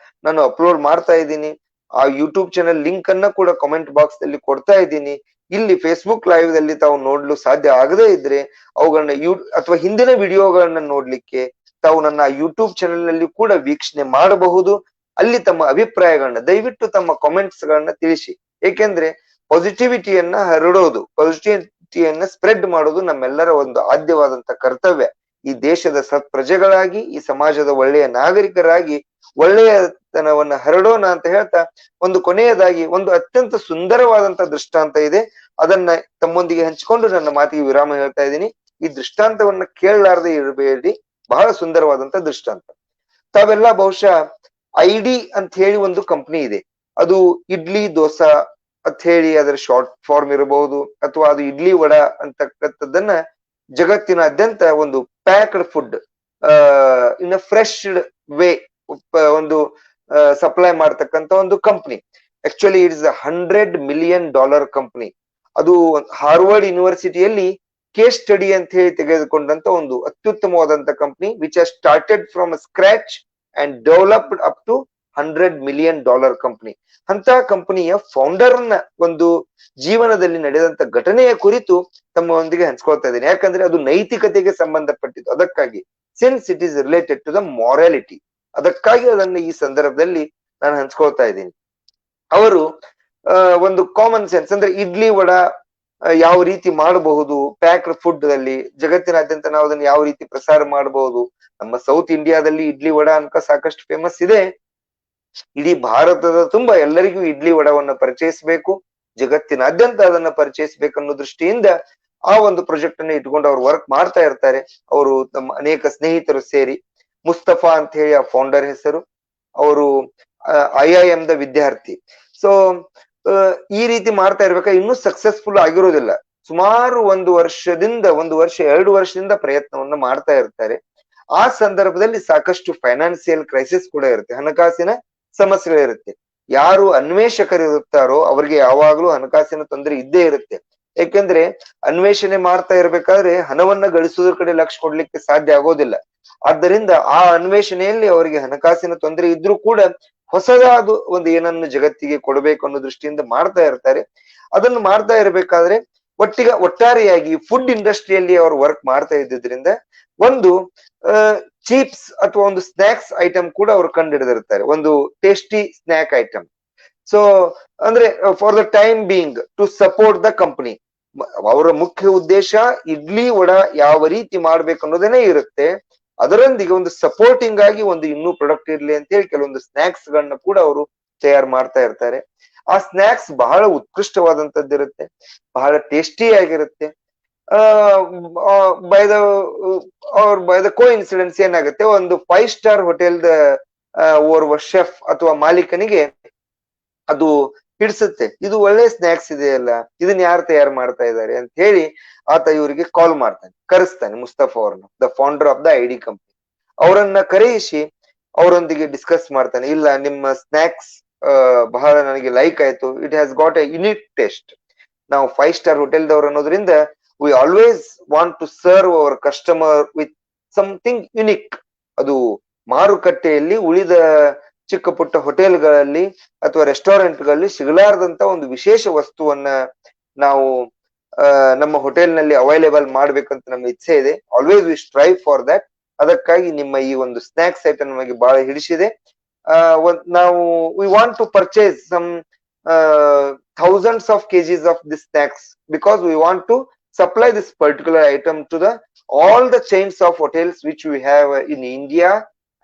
ನಾನು ಅಪ್ಲೋಡ್ ಮಾಡ್ತಾ ಇದ್ದೀನಿ. ಆ ಯೂಟ್ಯೂಬ್ ಚಾನೆಲ್ ಲಿಂಕ್ ಅನ್ನ ಕೂಡ ಕಾಮೆಂಟ್ ಬಾಕ್ಸ್ ನಲ್ಲಿ ಕೊಡ್ತಾ ಇದ್ದೀನಿ. ಇಲ್ಲಿ ಫೇಸ್ಬುಕ್ ಲೈವ್ ದಲ್ಲಿ ತಾವು ನೋಡ್ಲು ಸಾಧ್ಯ ಆಗದೇ ಇದ್ರೆ ಅವುಗಳನ್ನ ಅಥವಾ ಹಿಂದಿನ ವಿಡಿಯೋಗಳನ್ನ ನೋಡ್ಲಿಕ್ಕೆ ತಾವು ನನ್ನ ಯೂಟ್ಯೂಬ್ ಚಾನೆಲ್ ನಲ್ಲಿ ಕೂಡ ವೀಕ್ಷಣೆ ಮಾಡಬಹುದು. ಅಲ್ಲಿ ತಮ್ಮ ಅಭಿಪ್ರಾಯಗಳನ್ನ ದಯವಿಟ್ಟು ತಮ್ಮ ಕಾಮೆಂಟ್ಸ್ ಗಳನ್ನ ತಿಳಿಸಿ. ಏಕೆಂದ್ರೆ ಪಾಸಿಟಿವಿಟಿಯನ್ನ ಹರಡೋದು, ಪಾಸಿಟಿವಿಟಿಯನ್ನ ಸ್ಪ್ರೆಡ್ ಮಾಡೋದು ನಮ್ಮೆಲ್ಲರ ಒಂದು ಆದ್ಯವಾದಂತ ಕರ್ತವ್ಯ. ಈ ದೇಶದ ಪ್ರಜೆಗಳಾಗಿ, ಈ ಸಮಾಜದ ಒಳ್ಳೆಯ ನಾಗರಿಕರಾಗಿ ಒಳ್ಳೆಯತನವನ್ನ ಹರಡೋಣ ಅಂತ ಹೇಳ್ತಾ, ಒಂದು ಕೊನೆಯದಾಗಿ ಒಂದು ಅತ್ಯಂತ ಸುಂದರವಾದಂತ ದೃಷ್ಟಾಂತ ಇದೆ. ಅದನ್ನ ತಮ್ಮೊಂದಿಗೆ ಹಂಚಿಕೊಂಡು ನನ್ನ ಮಾತಿಗೆ ವಿರಾಮ ಹೇಳ್ತಾ ಇದ್ದೀನಿ. ಈ ದೃಷ್ಟಾಂತವನ್ನ ಕೇಳಲಾರದೆ ಇರಬೇಡಿ, ಬಹಳ ಸುಂದರವಾದಂತ ದೃಷ್ಟಾಂತ. ತಾವೆಲ್ಲ ಬಹುಶಃ ಐಡಿ ಅಂತ ಹೇಳಿ ಒಂದು ಕಂಪ್ನಿ ಇದೆ. ಅದು ಇಡ್ಲಿ ದೋಸಾ ಅಂತ ಹೇಳಿ ಅದರ ಶಾರ್ಟ್ ಫಾರ್ಮ್ ಇರಬಹುದು, ಅಥವಾ ಅದು ಇಡ್ಲಿ ವಡ ಅಂತಕ್ಕಂಥದ್ದನ್ನ ಜಗತ್ತಿನಾದ್ಯಂತ ಒಂದು packed food in fresh way ಒಂದು ಸಪ್ಲೈ ಮಾಡ್ತಕ್ಕಂಥ ಒಂದು company. Actually it is $100 million company. ಅದು ಹಾರ್ವರ್ಡ್ ಯೂನಿವರ್ಸಿಟಿಯಲ್ಲಿ ಕೇಸ್ ಸ್ಟಡಿ ಅಂತ ಹೇಳಿ ತೆಗೆದುಕೊಂಡಂತ ಒಂದು ಅತ್ಯುತ್ತಮವಾದಂತ company, which has started from scratch and developed up to $100 million company. ಅಂತ ಕಂಪನಿಯ ಫೌಂಡರ್ನ ಒಂದು ಜೀವನದಲ್ಲಿ ನಡೆದಂತ ಘಟನೆಯ ಕುರಿತು ತಮ್ಮೊಂದಿಗೆ ಹಂಚ್ಕೊಳ್ತಾ ಇದ್ದೀನಿ. ಯಾಕಂದ್ರೆ ಅದು ನೈತಿಕತೆಗೆ ಸಂಬಂಧಪಟ್ಟಿದ್ದು. ಅದಕ್ಕಾಗಿ since it is related to the morality, ಅದಕ್ಕಾಗಿ ಅದನ್ನ ಈ ಸಂದರ್ಭದಲ್ಲಿ ನಾನು ಹಂಚ್ಕೊಳ್ತಾ ಇದ್ದೀನಿ. ಅವರು ಒಂದು ಕಾಮನ್ ಸೆನ್ಸ್ ಅಂದ್ರೆ ಇಡ್ಲಿ ವಡ ಯಾವ ರೀತಿ ಮಾಡಬಹುದು, ಪ್ಯಾಕ್ಡ್ ಫುಡ್ ಅಲ್ಲಿ ಜಗತ್ತಿನಾದ್ಯಂತ ನಾವು ಅದನ್ನ ಯಾವ ರೀತಿ ಪ್ರಸಾರ ಮಾಡಬಹುದು. ನಮ್ಮ ಸೌತ್ ಇಂಡಿಯಾದಲ್ಲಿ ಇಡ್ಲಿ ವಡ ಅನ್ಕ ಸಾಕಷ್ಟು ಫೇಮಸ್ ಇದೆ. ಇಡೀ ಭಾರತದ ತುಂಬಾ ಎಲ್ಲರಿಗೂ ಇಡ್ಲಿ ವಡವನ್ನ ಪರಿಚಯಿಸಬೇಕು, ಜಗತ್ತಿನಾದ್ಯಂತ ಅದನ್ನ ಪರಿಚಯಿಸಬೇಕು ಅನ್ನೋ ದೃಷ್ಟಿಯಿಂದ ಆ ಒಂದು ಪ್ರಾಜೆಕ್ಟ್ ಅನ್ನ ಇಟ್ಕೊಂಡು ಅವ್ರು ವರ್ಕ್ ಮಾಡ್ತಾ ಇರ್ತಾರೆ. ಅವರು ತಮ್ಮ ಅನೇಕ ಸ್ನೇಹಿತರು ಸೇರಿ, ಮುಸ್ತಫಾ ಅಂತ ಹೇಳಿ ಆ ಫೌಂಡರ್ ಹೆಸರು, ಅವರು IIM ದ ವಿದ್ಯಾರ್ಥಿ. ಸೊ ಈ ರೀತಿ ಮಾಡ್ತಾ ಇರ್ಬೇಕಾದ್ರೆ ಇನ್ನೂ ಸಕ್ಸಸ್ಫುಲ್ ಆಗಿರೋದಿಲ್ಲ. ಸುಮಾರು 1 ವರ್ಷದಿಂದ 2 ವರ್ಷದಿಂದ ಪ್ರಯತ್ನವನ್ನ ಮಾಡ್ತಾ ಇರ್ತಾರೆ. ಆ ಸಂದರ್ಭದಲ್ಲಿ ಸಾಕಷ್ಟು ಫೈನಾನ್ಸಿಯಲ್ ಕ್ರೈಸಿಸ್ ಕೂಡ ಇರುತ್ತೆ, ಹಣಕಾಸಿನ ಸಮಸ್ಯೆಗಳಿರುತ್ತೆ. ಯಾರು ಅನ್ವೇಷಕರು ಇರುತ್ತಾರೋ ಅವ್ರಿಗೆ ಯಾವಾಗ್ಲೂ ಹಣಕಾಸಿನ ತೊಂದರೆ ಇದ್ದೇ ಇರುತ್ತೆ. ಯಾಕೆಂದ್ರೆ ಅನ್ವೇಷಣೆ ಮಾಡ್ತಾ ಇರ್ಬೇಕಾದ್ರೆ ಹಣವನ್ನ ಗಳಿಸೋದ್ರ ಕಡೆ ಲಕ್ಷ್ಯ ಕೊಡ್ಲಿಕ್ಕೆ ಸಾಧ್ಯ ಆಗೋದಿಲ್ಲ. ಆದ್ದರಿಂದ ಆ ಅನ್ವೇಷಣೆಯಲ್ಲಿ ಅವರಿಗೆ ಹಣಕಾಸಿನ ತೊಂದರೆ ಇದ್ರೂ ಕೂಡ ಹೊಸದಾದ ಒಂದು ಏನನ್ನು ಜಗತ್ತಿಗೆ ಕೊಡಬೇಕು ಅನ್ನೋ ದೃಷ್ಟಿಯಿಂದ ಮಾಡ್ತಾ ಇರ್ತಾರೆ. ಅದನ್ನು ಮಾಡ್ತಾ ಇರ್ಬೇಕಾದ್ರೆ ಒಟ್ಟಾರೆಯಾಗಿ ಫುಡ್ ಇಂಡಸ್ಟ್ರಿಯಲ್ಲಿ ಅವರು ವರ್ಕ್ ಮಾಡ್ತಾ ಇದ್ದಿದ್ರಿಂದ ಒಂದು ಚೀಪ್ಸ್ ಅಥವಾ ಒಂದು ಸ್ನಾಕ್ಸ್ ಐಟಮ್ ಕೂಡ ಅವರು ಕಂಡು ಹಿಡಿದಿರ್ತಾರೆ, ಒಂದು ಟೇಸ್ಟಿ ಸ್ನಾಕ್ ಐಟಮ್. ಸೊ ಅಂದ್ರೆ for the time being to support the company, ಅವರ ಮುಖ್ಯ ಉದ್ದೇಶ ಇಡ್ಲಿ ವಡ ಯಾವ ರೀತಿ ಮಾಡ್ಬೇಕು ಅನ್ನೋದೇನೆ ಇರುತ್ತೆ. ಅದರೊಂದಿಗೆ ಒಂದು ಸಪೋರ್ಟಿಂಗ್ ಆಗಿ ಒಂದು ಇನ್ನೂ ಪ್ರಾಡಕ್ಟ್ ಇರ್ಲಿ ಅಂತ ಹೇಳಿ ಕೆಲವೊಂದು ಸ್ನಾಕ್ಸ್ ಗಳನ್ನ ಕೂಡ ಅವರು ತಯಾರು ಮಾಡ್ತಾ ಇರ್ತಾರೆ. ಆ ಸ್ನಾಕ್ಸ್ ಬಹಳ ಉತ್ಕೃಷ್ಟವಾದಂತದ್ದಿರುತ್ತೆ, ಬಹಳ ಟೇಸ್ಟಿ ಆಗಿರುತ್ತೆ. ಬೈ ದ ಕೋ ಇನ್ಸಿಡೆನ್ಸ್ ಏನಾಗುತ್ತೆ, ಒಂದು 5 ಸ್ಟಾರ್ ಹೋಟೆಲ್ ಓರ್ವ ಶೆಫ್ ಅಥವಾ ಮಾಲೀಕನಿಗೆ ಅದು ಹಿಡ್ಸುತ್ತೆ. ಇದು ಒಳ್ಳೆ ಸ್ನಾಕ್ಸ್ ಇದೆಯಲ್ಲ, ಇದನ್ನ ಯಾರು ತಯಾರು ಮಾಡ್ತಾ ಇದ್ದಾರೆ ಅಂತ ಹೇಳಿ ಆತ ಇವರಿಗೆ ಕಾಲ್ ಮಾಡ್ತಾನೆ, ಕರೆಸ್ತಾನೆ ಮುಸ್ತಫಾ ಅವ್ರನ್ನ, the founder of the ID company. ಅವರನ್ನ ಕರೆಯಿಸಿ ಅವರೊಂದಿಗೆ ಡಿಸ್ಕಸ್ ಮಾಡ್ತಾನೆ. ಇಲ್ಲ, ನಿಮ್ಮ ಸ್ನಾಕ್ಸ್ ಬಹಳ ನನಗೆ ಲೈಕ್ ಆಯ್ತು. It has got a unique taste. ನಾವು 5 ಸ್ಟಾರ್ ಹೋಟೆಲ್ದವ್ರು ಅನ್ನೋದ್ರಿಂದ we always want to serve our customer with something unique. ಅದು ಮಾರುಕಟ್ಟೆಯಲ್ಲಿ ಉಳಿದ ಚಿಕ್ಕ ಪುಟ್ಟ ಹೋಟೆಲ್ಗಳಲ್ಲಿ ಅಥವಾ ರೆಸ್ಟೋರೆಂಟ್ಗಳಲ್ಲಿ ಸಿಗಲಾರದಂತ ಒಂದು ವಿಶೇಷ ವಸ್ತುವನ್ನ ನಾವು ನಮ್ಮ ಹೋಟೆಲ್ನಲ್ಲಿ ಅವೈಲೇಬಲ್ ಮಾಡ್ಬೇಕಂತ ನಮ್ಮ ಇಚ್ಛೆ ಇದೆ. Always V strive for that. ಅದಕ್ಕಾಗಿ ನಿಮ್ಮ ಈ ಒಂದು ಸ್ನಾಕ್ಸ್ ಐಟಮ್ ನಮಗೆ ಬಹಳ ಹಿಡಿಸಿದೆ. ನಾವು we want to purchase some thousands of kgs of this snacks because we want to supply this particular item to the all the chains of hotels which we have in India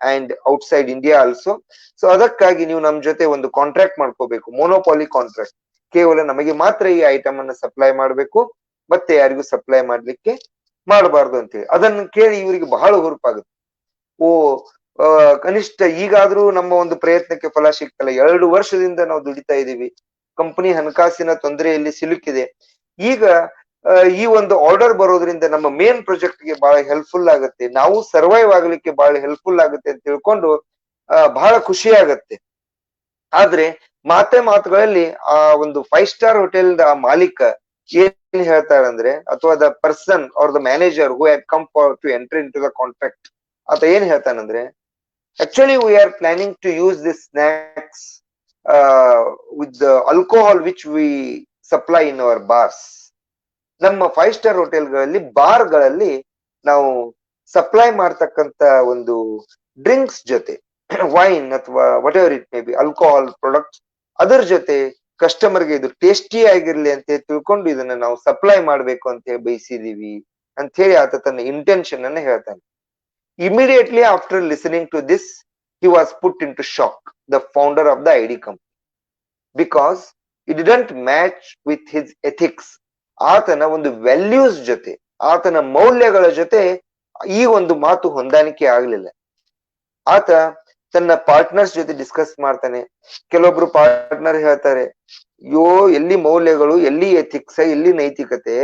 and outside India also. So ಅದಕ್ಕಾಗಿ ನೀವು ನಮ್ಮ ಜೊತೆ ಒಂದು contract ಮಾಡ್ಕೋಬೇಕು, ಮೋನೋಪಾಲಿ contract. ಕೇವಲ ನಮಗೆ ಮಾತ್ರ ಈ ಐಟಮ್ ಅನ್ನ ಸಪ್ಲೈ ಮಾಡಬೇಕು, ಮತ್ತೆ ಯಾರಿಗೂ ಸಪ್ಲೈ ಮಾಡ್ಲಿಕ್ಕೆ ಮಾಡಬಾರ್ದು ಅಂತೇಳಿ. ಅದನ್ನು ಕೇಳಿ ಇವರಿಗೆ ಬಹಳ ಹುರುಪಾಗುತ್ತೆ. ಓ, ಕನಿಷ್ಠ ಈಗಾದ್ರೂ ನಮ್ಮ ಒಂದು ಪ್ರಯತ್ನಕ್ಕೆ ಫಲ ಸಿಗ್ತಲ್ಲ. 2 ವರ್ಷದಿಂದ ನಾವು ದುಡಿತಾ ಇದೀವಿ, ಕಂಪನಿ ಹಣಕಾಸಿನ ತೊಂದರೆಯಲ್ಲಿ ಸಿಲುಕಿದೆ. ಈಗ ಈ ಒಂದು ಆರ್ಡರ್ ಬರೋದ್ರಿಂದ ನಮ್ಮ ಮೇನ್ ಪ್ರಾಜೆಕ್ಟ್ ಗೆ ಬಹಳ ಹೆಲ್ಪ್ಫುಲ್ ಆಗುತ್ತೆ, ನಾವು ಸರ್ವೈವ್ ಆಗ್ಲಿಕ್ಕೆ ಬಹಳ ಹೆಲ್ಪ್ಫುಲ್ ಆಗುತ್ತೆ ಅಂತ ತಿಳ್ಕೊಂಡು ಬಹಳ ಖುಷಿ ಆಗತ್ತೆ. ಆದ್ರೆ ಮಾತುಗಳಲ್ಲಿ ಆ ಒಂದು 5 ಸ್ಟಾರ್ ಹೋಟೆಲ್ ಆ ಮಾಲೀಕ ಏನ್ ಹೇಳ್ತಾರಂದ್ರೆ, ಅಥವಾ the person or the manager who had come for to enter into the contract, ಆತ ಏನ್ ಹೇಳ್ತಾನಂದ್ರೆ, actually we are planning to use this snacks with the alcohol which we supply in our bars. ನಮ್ಮ 5 star ಹೋಟೆಲ್ಗಳಲ್ಲಿ ಬಾರ್ಗಳಲ್ಲಿ ನಾವು supply ಮಾಡ್ತಕ್ಕಂತ ಒಂದು drinks ಜೊತೆ wine ಅಥವಾ what ever it may be alcohol products, ಅದರ ಜೊತೆ ಕಸ್ಟಮರ್ಗೆ ಇದು ಟೇಸ್ಟಿ ಆಗಿರ್ಲಿ ಅಂತ ತಿಳ್ಕೊಂಡು ಇದನ್ನ ನಾವು ಸಪ್ಲೈ ಮಾಡ್ಬೇಕು ಅಂತ ಹೇಳಿ ಬಯಸಿದೀವಿ ಅಂತ ಹೇಳಿ ಆತ ತನ್ನ ಇಂಟೆನ್ಷನ್ ಅನ್ನ ಹೇಳ್ತಾನೆ. Immediately after listening to this, he was put into shock, the founder of the ID company, because it didn't match with his ethics. ಆತನ ಒಂದು ವ್ಯಾಲ್ಯೂಸ್ ಜೊತೆ, ಆತನ ಮೌಲ್ಯಗಳ ಜೊತೆ ಈ ಒಂದು ಮಾತು ಹೊಂದಾಣಿಕೆ ಆಗ್ಲಿಲ್ಲ. ಆತ ತನ್ನ ಪಾರ್ಟ್ನರ್ಸ್ ಜೊತೆ ಡಿಸ್ಕಸ್ ಮಾಡ್ತಾನೆ. ಕೆಲವೊಬ್ರು ಪಾರ್ಟ್ನರ್ ಹೇಳ್ತಾರೆ, ಅಯ್ಯೋ ಎಲ್ಲಿ ಮೌಲ್ಯಗಳು, ಎಲ್ಲಿ ಎಥಿಕ್ಸ್, ಎಲ್ಲಿ ನೈತಿಕತೆ,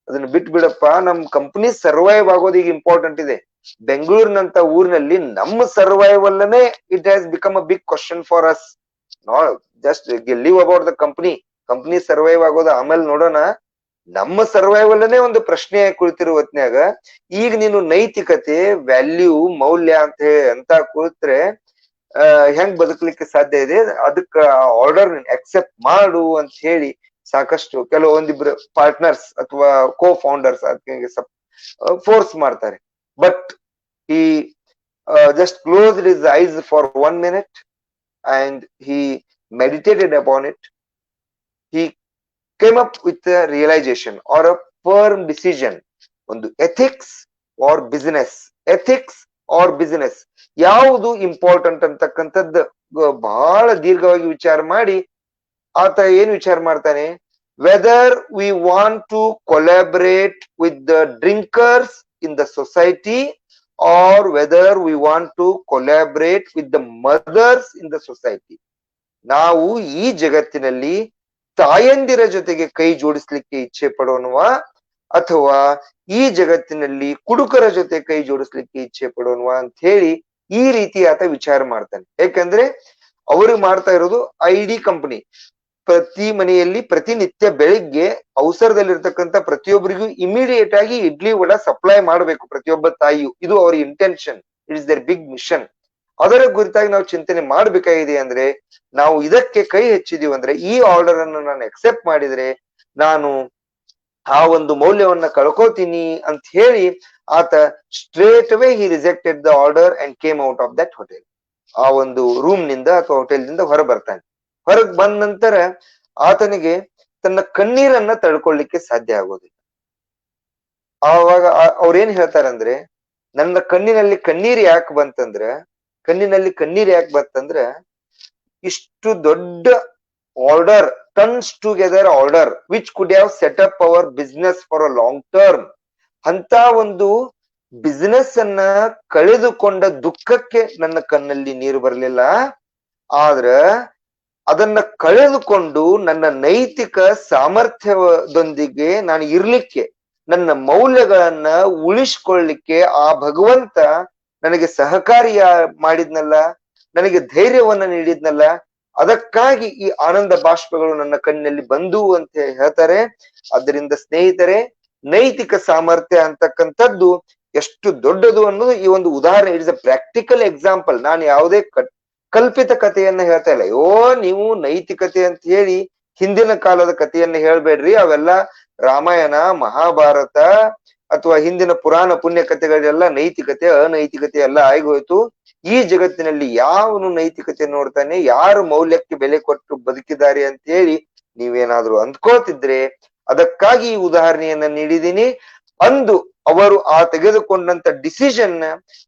ಅದನ್ನ ಬಿಟ್ ಬಿಡಪ್ಪ, ನಮ್ ಕಂಪನಿ ಸರ್ವೈವ್ ಆಗೋದು ಈಗ ಇಂಪಾರ್ಟೆಂಟ್ ಇದೆ. ಬೆಂಗಳೂರಿನಂತ ಊರಿನಲ್ಲಿ ನಮ್ಮ ಸರ್ವೈವಲ್ ಅನೇ it has become a big question for us. Not just leave about the company survive ಆಗೋದು ಆಮೇಲೆ ನೋಡೋಣ, ನಮ್ಮ ಸರ್ವೈವಲ್ ಅನೇ ಒಂದು ಪ್ರಶ್ನೆ ಕುಳಿತಿರುವ ಹೊತ್ನ್ಯಾಗ ಈಗ ನೀನು ನೈತಿಕತೆ, ವ್ಯಾಲ್ಯೂ, ಮೌಲ್ಯ ಅಂತ ಕುಳಿತ್ರೆ ಹೆಂಗ್ ಬದುಕಲಿಕ್ಕೆ ಸಾಧ್ಯ ಇದೆ? ಅದಕ್ಕ ಆರ್ಡರ್ ಅಕ್ಸೆಪ್ಟ್ ಮಾಡು ಅಂತ ಹೇಳಿ ಸಾಕಷ್ಟು ಕೆಲವೊಂದಿಬ್ರು ಪಾರ್ಟ್ನರ್ಸ್ ಅಥವಾ ಕೋ ಫೌಂಡರ್ಸ್ ಅದಕ್ಕೆ ಫೋರ್ಸ್ ಮಾಡ್ತಾರೆ. But he just closed his eyes for 1 minute and he meditated upon it. He came up with a realization or a firm decision. ಒಂದು ethics or business ಯಾವುದು important ಅಂತಕ್ಕಂಥದ್ದು ಬಹಳ ದೀರ್ಘವಾಗಿ ವಿಚಾರ ಮಾಡಿ ಆತ ಏನ್ ವಿಚಾರ ಮಾಡ್ತಾನೆ, whether we want to collaborate with the drinkers in the society or whether we want to collaborate with the mothers in the society. ನಾವು ಈ ಜಗತ್ತಿನಲ್ಲಿ ತಾಯಂದಿರ ಜೊತೆಗೆ ಕೈ ಜೋಡಿಸ್ಲಿಕ್ಕೆ ಇಚ್ಛೆ ಪಡೋಣವಾ ಅಥವಾ ಈ ಜಗತ್ತಿನಲ್ಲಿ ಕುಡುಕರ ಜೊತೆ ಕೈ ಜೋಡಿಸ್ಲಿಕ್ಕೆ ಇಚ್ಛೆ ಪಡೋಣವಾ ಅಂತ ಹೇಳಿ ಈ ರೀತಿ ಆತ ವಿಚಾರ ಮಾಡ್ತಾನೆ. ಯಾಕಂದ್ರೆ ಅವರು ಮಾಡ್ತಾ ಇರೋದು ಐಡಿ ಕಂಪನಿ. ಪ್ರತಿ ಮನೆಯಲ್ಲಿ ಪ್ರತಿನಿತ್ಯ ಬೆಳಿಗ್ಗೆ ಅವಸರದಲ್ಲಿರ್ತಕ್ಕಂಥ ಪ್ರತಿಯೊಬ್ಬರಿಗೂ ಇಮಿಡಿಯೇಟ್ ಆಗಿ ಇಡ್ಲಿ ವಡ ಸಪ್ಲೈ ಮಾಡಬೇಕು ಪ್ರತಿಯೊಬ್ಬ ತಾಯಿಯು. ಇದು ಅವರ intention, it is their big mission. ಅದರ ಕುರಿತಾಗಿ ನಾವು ಚಿಂತನೆ ಮಾಡ್ಬೇಕಾಗಿದೆ. ಅಂದ್ರೆ ನಾವು ಇದಕ್ಕೆ ಕೈ ಹೆಚ್ಚಿದೀವಿ ಅಂದ್ರೆ, ಈ ಆರ್ಡರ್ ಅನ್ನು ನಾನು ಅಕ್ಸೆಪ್ಟ್ ಮಾಡಿದ್ರೆ ನಾನು ಆ ಒಂದು ಮೌಲ್ಯವನ್ನ ಕಳ್ಕೋತೀನಿ ಅಂತ ಹೇಳಿ ಆತ straight away he rejected the order and came out of that hotel. ಆ ಒಂದು ರೂಮ್ ನಿಂದ ಅಥವಾ ಹೋಟೆಲ್ ನಿಂದ ಹೊರ ಬರ್ತಾನೆ. ಹೊರಗ್ ಬಂದ ನಂತರ ಆತನಿಗೆ ತನ್ನ ಕಣ್ಣೀರನ್ನ ತಡ್ಕೊಳ್ಲಿಕ್ಕೆ ಸಾಧ್ಯ ಆಗೋದಿಲ್ಲ. ಆವಾಗ ಅವ್ರೇನ್ ಹೇಳ್ತಾರಂದ್ರೆ, ನನ್ನ ಕಣ್ಣಿನಲ್ಲಿ ಕಣ್ಣೀರ್ ಯಾಕೆ ಬಂತಂದ್ರ ಇಷ್ಟು ದೊಡ್ಡ order, turns together order which could have set up our business for a long term, ಅಂತ ಒಂದು ಬಿಸ್ನೆಸ್ ಅನ್ನ ಕಳೆದುಕೊಂಡ ದುಃಖಕ್ಕೆ ನನ್ನ ಕಣ್ಣಲ್ಲಿ ನೀರು ಬರಲಿಲ್ಲ. ಆದ್ರ ಅದನ್ನ ಕಳೆದುಕೊಂಡು ನನ್ನ ನೈತಿಕ ಸಾಮರ್ಥ್ಯದೊಂದಿಗೆ ನಾನು ಇರ್ಲಿಕ್ಕೆ, ನನ್ನ ಮೌಲ್ಯಗಳನ್ನ ಉಳಿಸ್ಕೊಳ್ಳಿಕ್ಕೆ ಆ ಭಗವಂತ ನನಗೆ ಸಹಕಾರಿಯ ಮಾಡಿದ್ನಲ್ಲ, ನನಗೆ ಧೈರ್ಯವನ್ನ ನೀಡಿದ್ನಲ್ಲ, ಅದಕ್ಕಾಗಿ ಈ ಆನಂದ ಬಾಷ್ಪಗಳು ನನ್ನ ಕಣ್ಣಿನಲ್ಲಿ ಬಂದು ಅಂತ ಹೇಳ್ತಾರೆ. ಅದರಿಂದ ಸ್ನೇಹಿತರೆ, ನೈತಿಕ ಸಾಮರ್ಥ್ಯ ಅಂತಕ್ಕಂಥದ್ದು ಎಷ್ಟು ದೊಡ್ಡದು ಅನ್ನೋದು ಈ ಒಂದು ಉದಾಹರಣೆ. It is a practical example. ನಾನು ಯಾವುದೇ ಕಲ್ಪಿತ ಕಥೆಯನ್ನ ಹೇಳ್ತಾ ಇಲ್ಲ. ಅಯ್ಯೋ ನೀವು ನೈತಿಕತೆ ಅಂತ ಹೇಳಿ ಹಿಂದಿನ ಕಾಲದ ಕಥೆಯನ್ನ ಹೇಳ್ಬೇಡ್ರಿ, ಅವೆಲ್ಲ ರಾಮಾಯಣ ಮಹಾಭಾರತ ಅಥವಾ ಹಿಂದಿನ ಪುರಾಣ ಪುಣ್ಯ ಕಥೆಗಳೆಲ್ಲ ನೈತಿಕತೆ ಅನೈತಿಕತೆ ಎಲ್ಲ ಆಗೋಯ್ತು. ಈ ಜಗತ್ತಿನಲ್ಲಿ ಯಾವನು ನೈತಿಕತೆ ನೋಡ್ತಾನೆ, ಯಾರು ಮೌಲ್ಯಕ್ಕೆ ಬೆಲೆ ಕೊಟ್ಟು ಬದುಕಿದ್ದಾರೆ ಅಂತ ಹೇಳಿ ನೀವೇನಾದ್ರೂ ಅಂದ್ಕೋತಿದ್ರೆ ಅದಕ್ಕಾಗಿ ಈ ಉದಾಹರಣೆಯನ್ನ ನೀಡಿದೀನಿ. ಅಂದು ಅವರು ಆ ತೆಗೆದುಕೊಂಡಂತ ಡಿಸಿಷನ್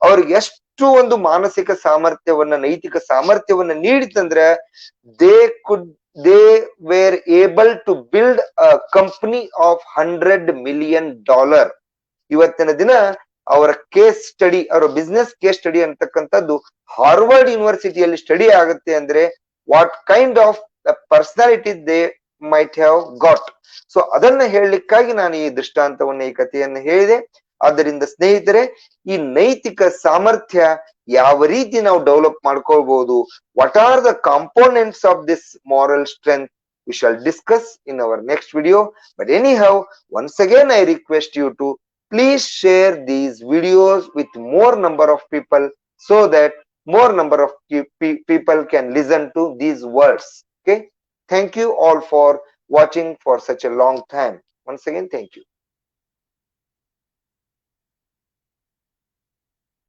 ಅವ್ರಿಗೆ ಎಷ್ಟು ಒಂದು ಮಾನಸಿಕ ಸಾಮರ್ಥ್ಯವನ್ನ, ನೈತಿಕ ಸಾಮರ್ಥ್ಯವನ್ನ ನೀಡಿತಂದ್ರೆ they were able to build a company of $100 million. ಇವತ್ತಿನ ದಿನ ಅವರ ಕೇಸ್ ಸ್ಟಡಿ, ಅವರ ಬಿಸ್ನೆಸ್ ಕೇಸ್ ಸ್ಟಡಿ ಅಂತಕ್ಕಂಥದ್ದು ಹಾರ್ವರ್ಡ್ ಯೂನಿವರ್ಸಿಟಿಯಲ್ಲಿ ಸ್ಟಡಿ ಆಗುತ್ತೆ ಅಂದ್ರೆ what kind of personality they might have got. So ಅದನ್ನ ಹೇಳಲಿಕ್ಕಾಗಿ ನಾನು ಈ ದೃಷ್ಟಾಂತವನ್ನ, ಈ ಕಥೆಯನ್ನು ಹೇಳಿದೆ. ಆದ್ದರಿಂದ ಸ್ನೇಹಿತರೆ, ಈ ನೈತಿಕ ಸಾಮರ್ಥ್ಯ ಯಾವ ರೀತಿ ನಾವು ಡೆವಲಪ್ ಮಾಡ್ಕೊಳ್ಬಹುದು, what are the components of this moral strength, we shall discuss in our next video. But anyhow, once again I request you to please share these videos with more number of people so that more number of people can listen to these words. Okay, thank you all for watching for such a long time. Once again, thank you.